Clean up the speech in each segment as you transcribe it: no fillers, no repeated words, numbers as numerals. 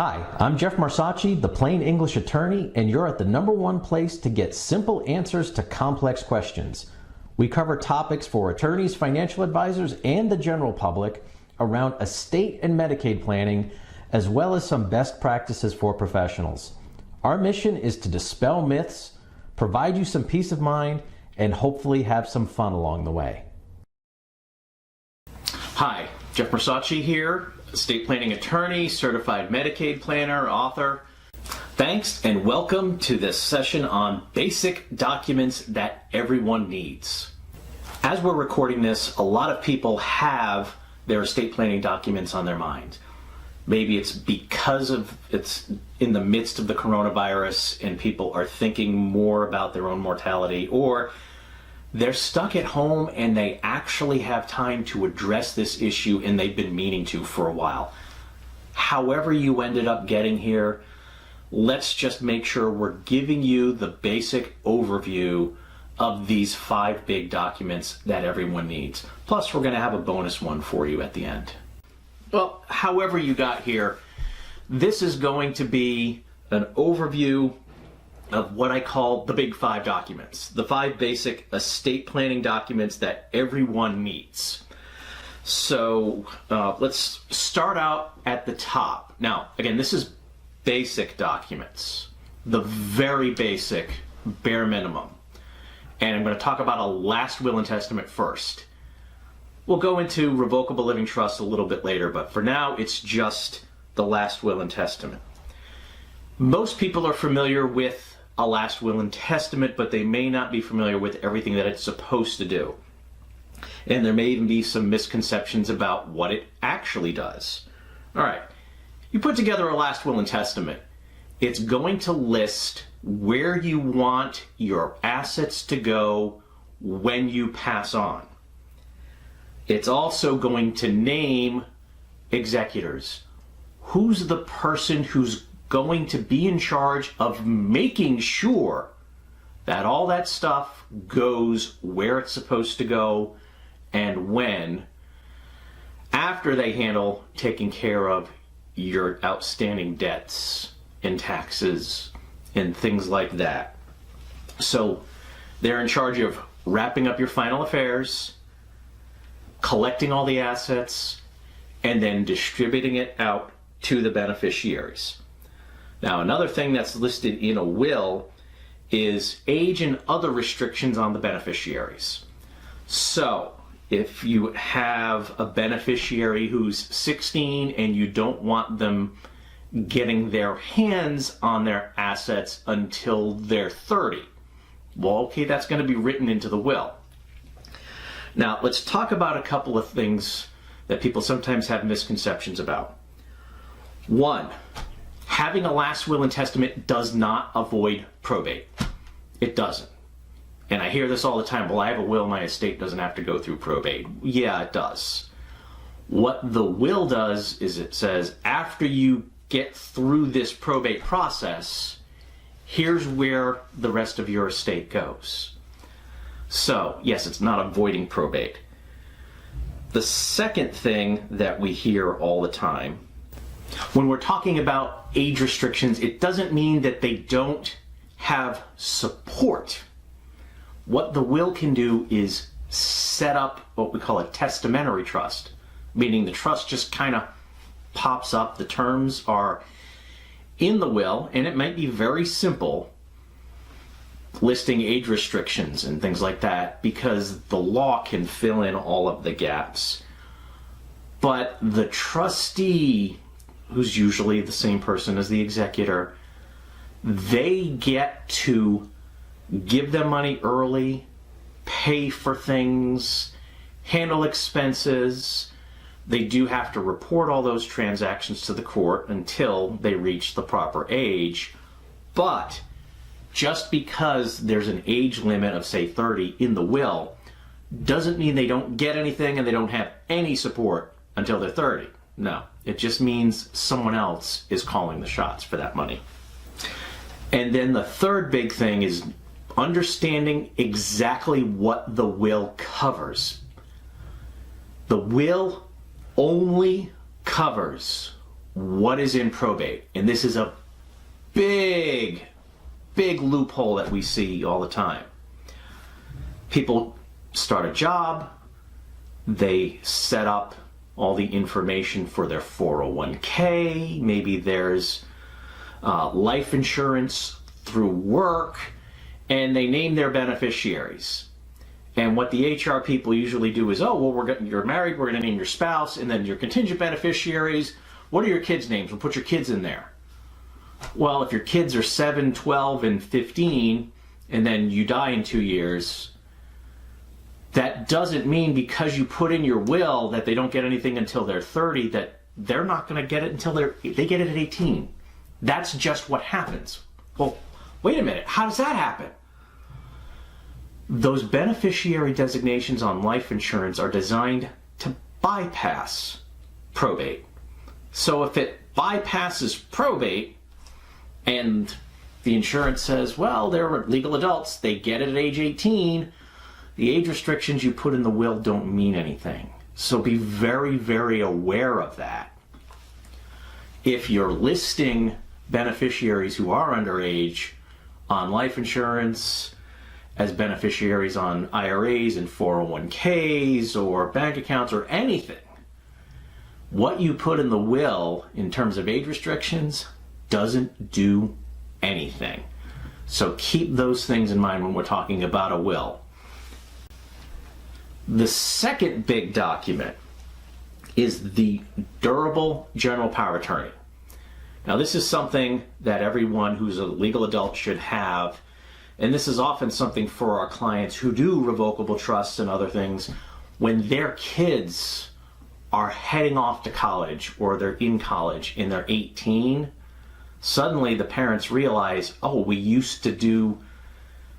Hi, I'm Jeff Marsacci, the Plain English Attorney, and you're at the #1 place to get simple answers to complex questions. We cover topics for attorneys, financial advisors, and the general public around estate and Medicaid planning, as well as some best practices for professionals. Our mission is to dispel myths, provide you some peace of mind, and hopefully have some fun along the way. Hi, Jeff Marsacci here, estate planning attorney, certified Medicaid planner, author. Thanks and welcome to this session on basic documents that everyone needs. As we're recording this, a lot of people have their estate planning documents on their mind. Maybe it's because it's in the midst of the coronavirus and people are thinking more about their own mortality, or they're stuck at home and they actually have time to address this issue and they've been meaning to for a while. However you ended up getting here, let's just make sure we're giving you the basic overview of these 5 big documents that everyone needs. Plus, we're going to have a bonus one for you at the end. Well, however you got here, this is going to be an overview of what I call the big 5 documents, the 5 basic estate planning documents that everyone needs. So let's start out at the top. Now, again, this is basic documents, the very basic, bare minimum. And I'm going to talk about a last will and testament first. We'll go into revocable living trust a little bit later, but for now, it's just the last will and testament. Most people are familiar with a last will and testament, but they may not be familiar with everything that it's supposed to do. And there may even be some misconceptions about what it actually does. All right, you put together a last will and testament. It's going to list where you want your assets to go when you pass on. It's also going to name executors. Who's the person who's going to be in charge of making sure that all that stuff goes where it's supposed to go and when, after they handle taking care of your outstanding debts and taxes and things like that. So they're in charge of wrapping up your final affairs, collecting all the assets, and then distributing it out to the beneficiaries. Now, another thing that's listed in a will is age and other restrictions on the beneficiaries. So, if you have a beneficiary who's 16 and you don't want them getting their hands on their assets until they're 30, well, okay, that's going to be written into the will. Now, let's talk about a couple of things that people sometimes have misconceptions about. One, having a last will and testament does not avoid probate. It doesn't. And I hear this all the time, well, I have a will, my estate doesn't have to go through probate. Yeah, it does. What the will does is it says, after you get through this probate process, here's where the rest of your estate goes. So, yes, it's not avoiding probate. The second thing that we hear all the time, when we're talking about age restrictions, it doesn't mean that they don't have support. What the will can do is set up what we call a testamentary trust, meaning the trust just kind of pops up. The terms are in the will, and it might be very simple, listing age restrictions and things like that, because the law can fill in all of the gaps. But the trustee, who's usually the same person as the executor, they get to give them money early, pay for things, handle expenses. They do have to report all those transactions to the court until they reach the proper age. But just because there's an age limit of, say, 30 in the will, doesn't mean they don't get anything and they don't have any support until they're 30. No, it just means someone else is calling the shots for that money. And then the third big thing is understanding exactly what the will covers. The will only covers what is in probate. And this is a big loophole that we see all the time. People start a job, they set up all the information for their 401k, maybe there's life insurance through work, and they name their beneficiaries. And what the HR people usually do is, oh, well, you're married, we're going to name your spouse, and then your contingent beneficiaries, what are your kids' names? We'll put your kids in there. Well, if your kids are 7, 12, and 15, and then you die in 2 years, that doesn't mean because you put in your will that they don't get anything until they're 30, that they're not going to get it until they get it at 18. That's just what happens. Well, wait a minute, how does that happen? Those beneficiary designations on life insurance are designed to bypass probate. So if it bypasses probate and the insurance says, well, they're legal adults, they get it at age 18, the age restrictions you put in the will don't mean anything. So be very, very aware of that. If you're listing beneficiaries who are underage on life insurance, as beneficiaries on IRAs and 401ks or bank accounts or anything, what you put in the will in terms of age restrictions doesn't do anything. So keep those things in mind when we're talking about a will. The second big document is the durable general power of attorney. Now, this is something that everyone who's a legal adult should have, and this is often something for our clients who do revocable trusts and other things when their kids are heading off to college or they're in college and they're 18. Suddenly the parents realize, oh, we used to do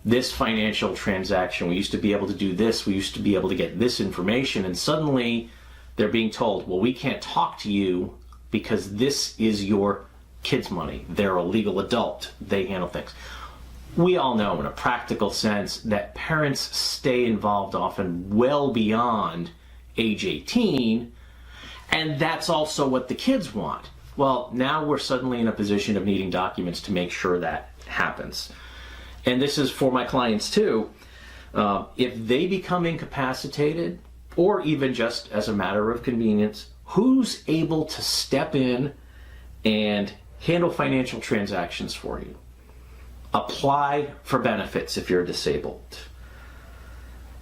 this financial transaction, we used to be able to do this, we used to be able to get this information, and suddenly they're being told, well, we can't talk to you because this is your kids' money. They're a legal adult, they handle things. We all know in a practical sense that parents stay involved often well beyond age 18, and that's also what the kids want. Well, now we're suddenly in a position of needing documents to make sure that happens. And this is for my clients too. If they become incapacitated, or even just as a matter of convenience, who's able to step in and handle financial transactions for you? Apply for benefits if you're disabled.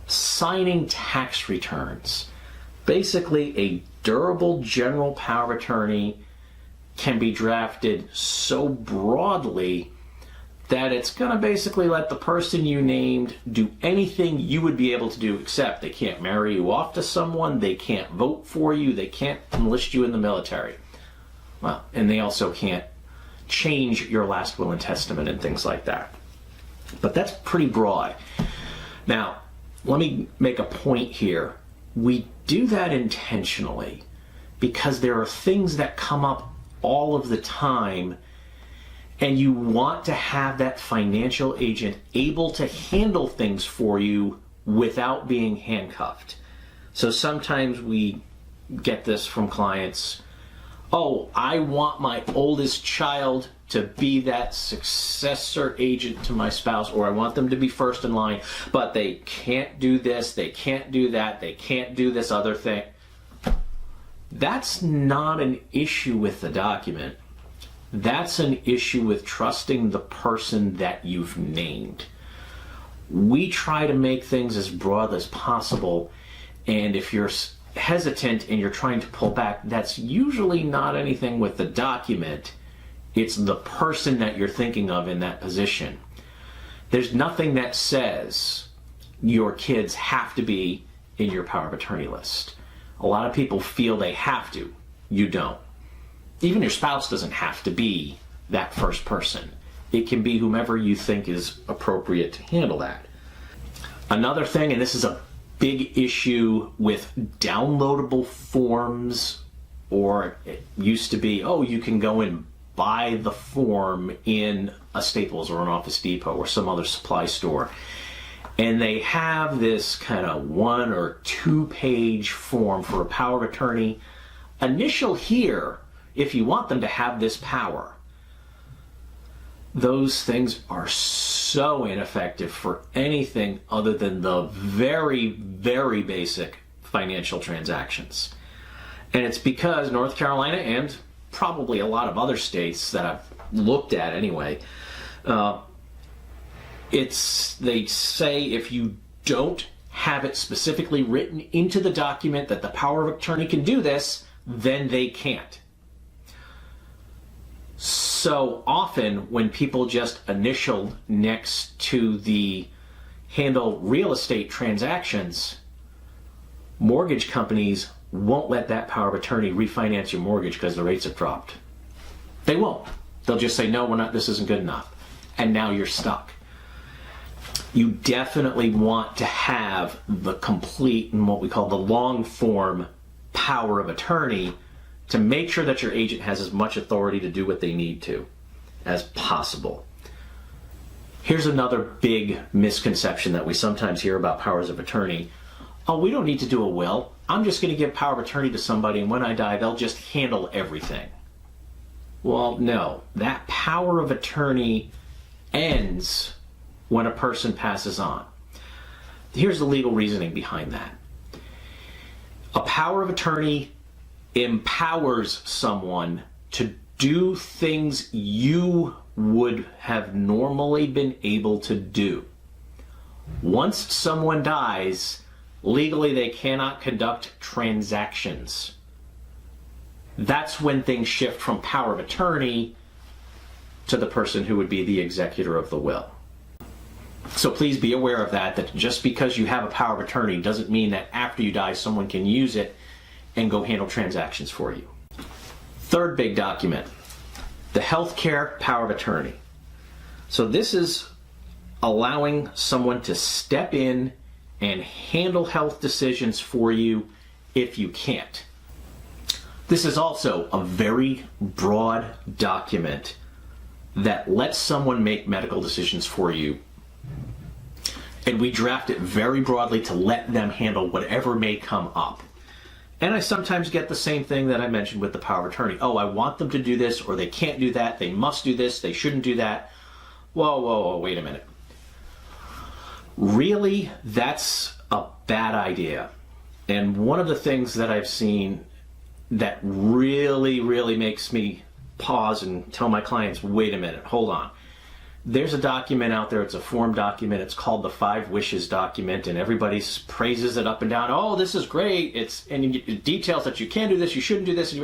Signing tax returns. Basically, a durable general power of attorney can be drafted so broadly that it's going to basically let the person you named do anything you would be able to do, except they can't marry you off to someone, they can't vote for you, they can't enlist you in the military. Well, and they also can't change your last will and testament and things like that. But that's pretty broad. Now, let me make a point here. We do that intentionally because there are things that come up all of the time, and you want to have that financial agent able to handle things for you without being handcuffed. So sometimes we get this from clients, oh, I want my oldest child to be that successor agent to my spouse, or I want them to be first in line, but they can't do this, they can't do that, they can't do this other thing. That's not an issue with the document. That's an issue with trusting the person that you've named. We try to make things as broad as possible, and if you're hesitant and you're trying to pull back, that's usually not anything with the document. It's the person that you're thinking of in that position. There's nothing that says your kids have to be in your power of attorney list. A lot of people feel they have to. You don't. Even your spouse doesn't have to be that first person. It can be whomever you think is appropriate to handle that. Another thing, and this is a big issue with downloadable forms, or it used to be, oh, you can go and buy the form in a Staples or an Office Depot or some other supply store. And they have this kind of 1 or 2 page form for a power of attorney. Initial here, if you want them to have this power. Those things are so ineffective for anything other than the very, very basic financial transactions. And it's because North Carolina and probably a lot of other states that I've looked at anyway, they say if you don't have it specifically written into the document that the power of attorney can do this, then they can't. So often when people just initial next to the handle real estate transactions, mortgage companies won't let that power of attorney refinance your mortgage because the rates have dropped. They won't. They'll just say, no, this isn't good enough. And now you're stuck. You definitely want to have the complete and what we call the long form power of attorney to make sure that your agent has as much authority to do what they need to as possible. Here's another big misconception that we sometimes hear about powers of attorney. Oh, we don't need to do a will. I'm just going to give power of attorney to somebody, and when I die, they'll just handle everything. Well, no. That power of attorney ends when a person passes on. Here's the legal reasoning behind that. A power of attorney empowers someone to do things you would have normally been able to do. Once someone dies, legally they cannot conduct transactions. That's when things shift from power of attorney to the person who would be the executor of the will. So please be aware of that just because you have a power of attorney doesn't mean that after you die someone can use it and go handle transactions for you. Third big document, the healthcare power of attorney. So this is allowing someone to step in and handle health decisions for you if you can't. This is also a very broad document that lets someone make medical decisions for you. And we draft it very broadly to let them handle whatever may come up. And I sometimes get the same thing that I mentioned with the power of attorney. Oh, I want them to do this, or they can't do that, they must do this, they shouldn't do that. Whoa, wait a minute. Really, that's a bad idea. And one of the things that I've seen that really makes me pause and tell my clients, wait a minute, hold on. There's a document out there, it's a form document, it's called the 5 Wishes document, and everybody praises it up and down. Oh, this is great, and it details that you can do this, you shouldn't do this.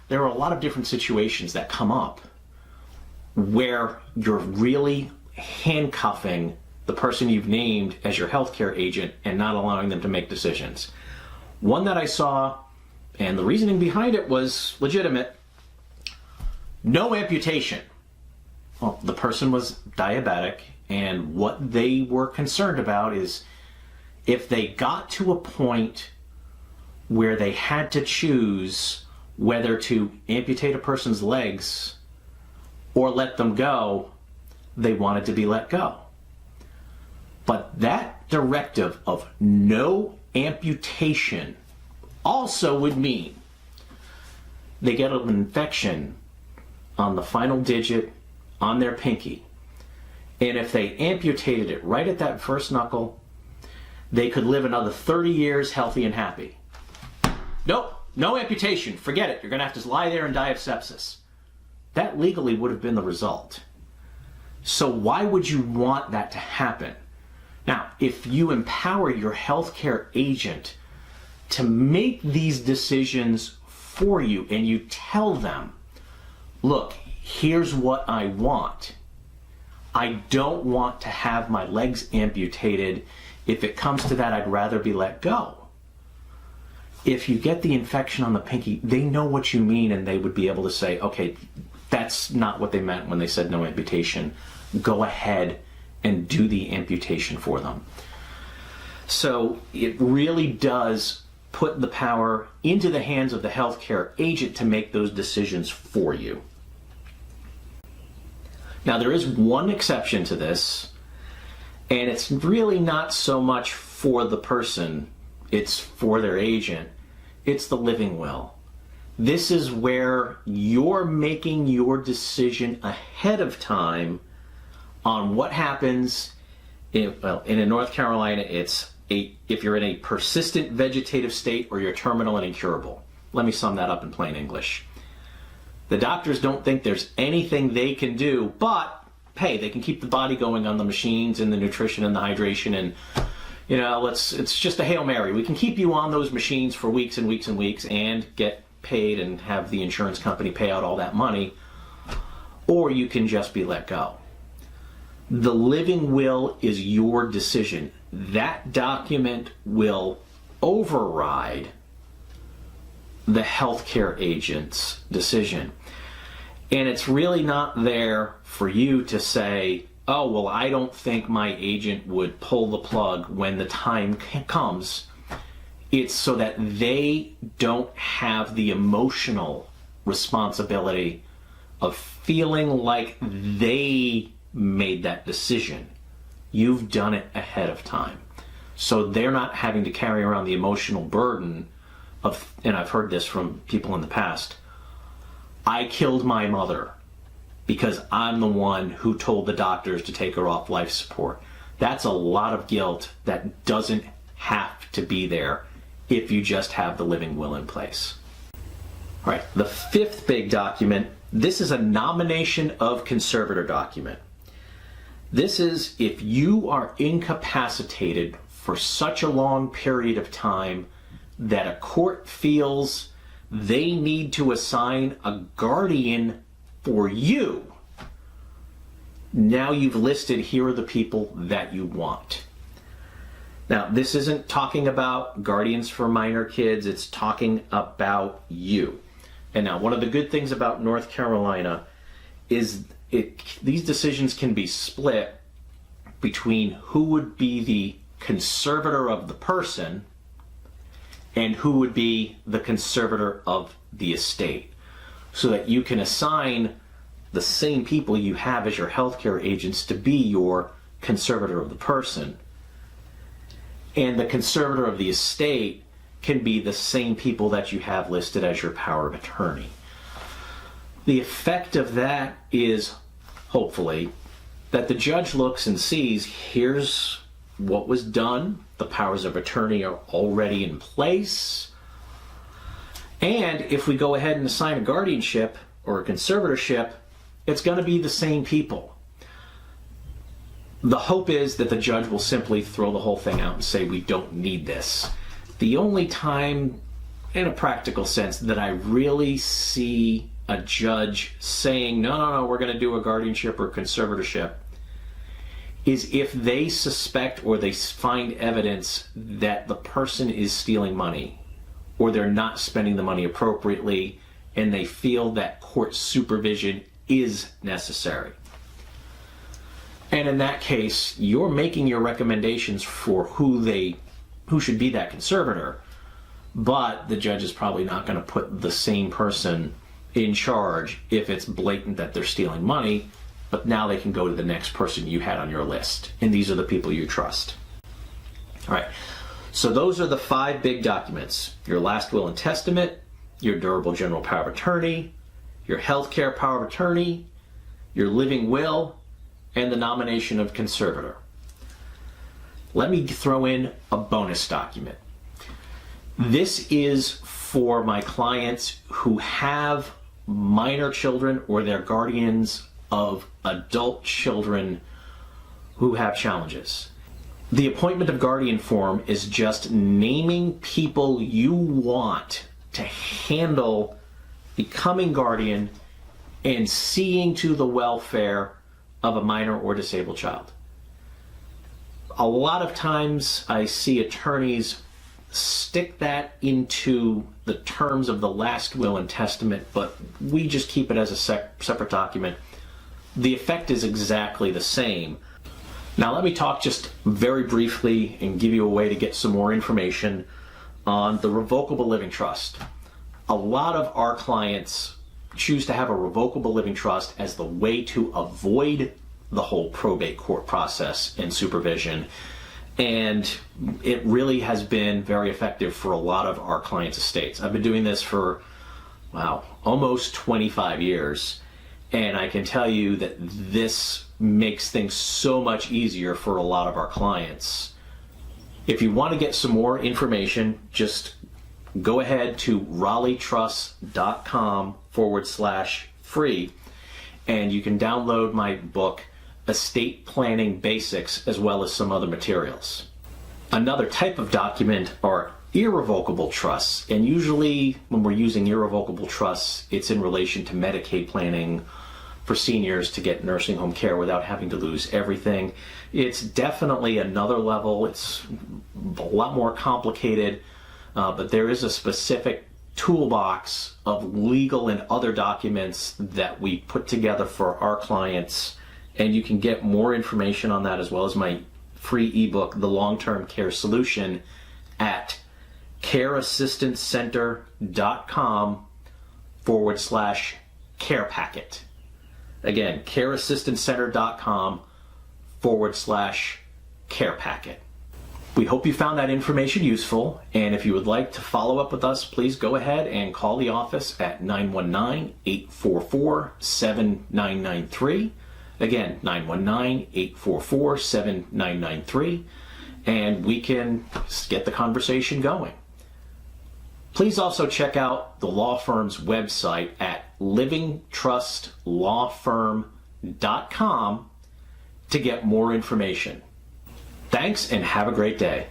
There are a lot of different situations that come up where you're really handcuffing the person you've named as your healthcare agent and not allowing them to make decisions. One that I saw, and the reasoning behind it was legitimate, no amputation. Well, the person was diabetic, and what they were concerned about is if they got to a point where they had to choose whether to amputate a person's legs or let them go, they wanted to be let go. But that directive of no amputation also would mean they get an infection on the final digit on their pinky. And if they amputated it right at that first knuckle, they could live another 30 years healthy and happy. Nope, no amputation, forget it. You're going to have to lie there and die of sepsis. That legally would have been the result. So why would you want that to happen? Now, if you empower your healthcare agent to make these decisions for you and you tell them, look, here's what I want. I don't want to have my legs amputated. If it comes to that, I'd rather be let go. If you get the infection on the pinky, they know what you mean, and they would be able to say, okay, that's not what they meant when they said no amputation. Go ahead and do the amputation for them. So it really does put the power into the hands of the healthcare agent to make those decisions for you. Now, there is one exception to this, and it's really not so much for the person, it's for their agent. It's the living will. This is where you're making your decision ahead of time on what happens. In North Carolina, it's if you're in a persistent vegetative state or you're terminal and incurable. Let me sum that up in plain English. The doctors don't think there's anything they can do, but hey, they can keep the body going on the machines and the nutrition and the hydration, and it's just a Hail Mary. We can keep you on those machines for weeks and weeks and weeks and get paid and have the insurance company pay out all that money, or you can just be let go. The living will is your decision. That document will override the healthcare agent's decision. And it's really not there for you to say, oh, well, I don't think my agent would pull the plug when the time comes. It's so that they don't have the emotional responsibility of feeling like they made that decision. You've done it ahead of time. So they're not having to carry around the emotional burden of, and I've heard this from people in the past, I killed my mother because I'm the one who told the doctors to take her off life support. That's a lot of guilt that doesn't have to be there if you just have the living will in place. All right, the fifth big document, this is a nomination of conservator document. This is if you are incapacitated for such a long period of time that a court feels they need to assign a guardian for you. Now you've listed, here are the people that you want. Now, this isn't talking about guardians for minor kids, it's talking about you. And now, one of the good things about North Carolina is these decisions can be split between who would be the conservator of the person and who would be the conservator of the estate, so that you can assign the same people you have as your healthcare agents to be your conservator of the person. And the conservator of the estate can be the same people that you have listed as your power of attorney. The effect of that is, hopefully, that the judge looks and sees, here's what was done, the powers of attorney are already in place, and if we go ahead and assign a guardianship or a conservatorship, it's going to be the same people. The hope is that the judge will simply throw the whole thing out and say, we don't need this. The only time, in a practical sense, that I really see a judge saying, no, we're going to do a guardianship or conservatorship, is if they suspect or they find evidence that the person is stealing money or they're not spending the money appropriately and they feel that court supervision is necessary. And in that case, you're making your recommendations for who should be that conservator, but the judge is probably not going to put the same person in charge if it's blatant that they're stealing money, but now they can go to the next person you had on your list, and these are the people you trust. All right, so those are the 5 big documents: your last will and testament, your durable general power of attorney, your healthcare power of attorney, your living will, and the nomination of conservator. Let me throw in a bonus document. This is for my clients who have minor children or their guardians of adult children who have challenges. The appointment of guardian form is just naming people you want to handle becoming guardian and seeing to the welfare of a minor or disabled child. A lot of times I see attorneys stick that into the terms of the last will and testament, but we just keep it as a separate document. The effect is exactly the same. Now let me talk just very briefly and give you a way to get some more information on the revocable living trust. A lot of our clients choose to have a revocable living trust as the way to avoid the whole probate court process and supervision. And it really has been very effective for a lot of our clients' estates. I've been doing this for wow, almost 25 years. And I can tell you that this makes things so much easier for a lot of our clients. If you want to get some more information, just go ahead to raleightrust.com/free, and you can download my book, Estate Planning Basics, as well as some other materials. Another type of document are irrevocable trusts, and usually when we're using irrevocable trusts, it's in relation to Medicaid planning for seniors to get nursing home care without having to lose everything. It's definitely another level. It's a lot more complicated, but there is a specific toolbox of legal and other documents that we put together for our clients, and you can get more information on that as well as my free ebook, The Long-Term Care Solution, at careassistancecenter.com/care packet. Again, careassistancecenter.com/care packet. We hope you found that information useful, and if you would like to follow up with us, please go ahead and call the office at 919-844-7993. Again, 919-844-7993, and we can get the conversation going. Please also check out the law firm's website at livingtrustlawfirm.com to get more information. Thanks, and have a great day.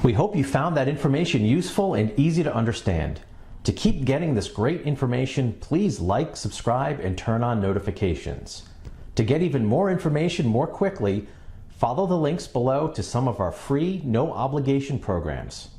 We hope you found that information useful and easy to understand. To keep getting this great information, please like, subscribe, and turn on notifications. To get even more information more quickly, follow the links below to some of our free, no obligation programs.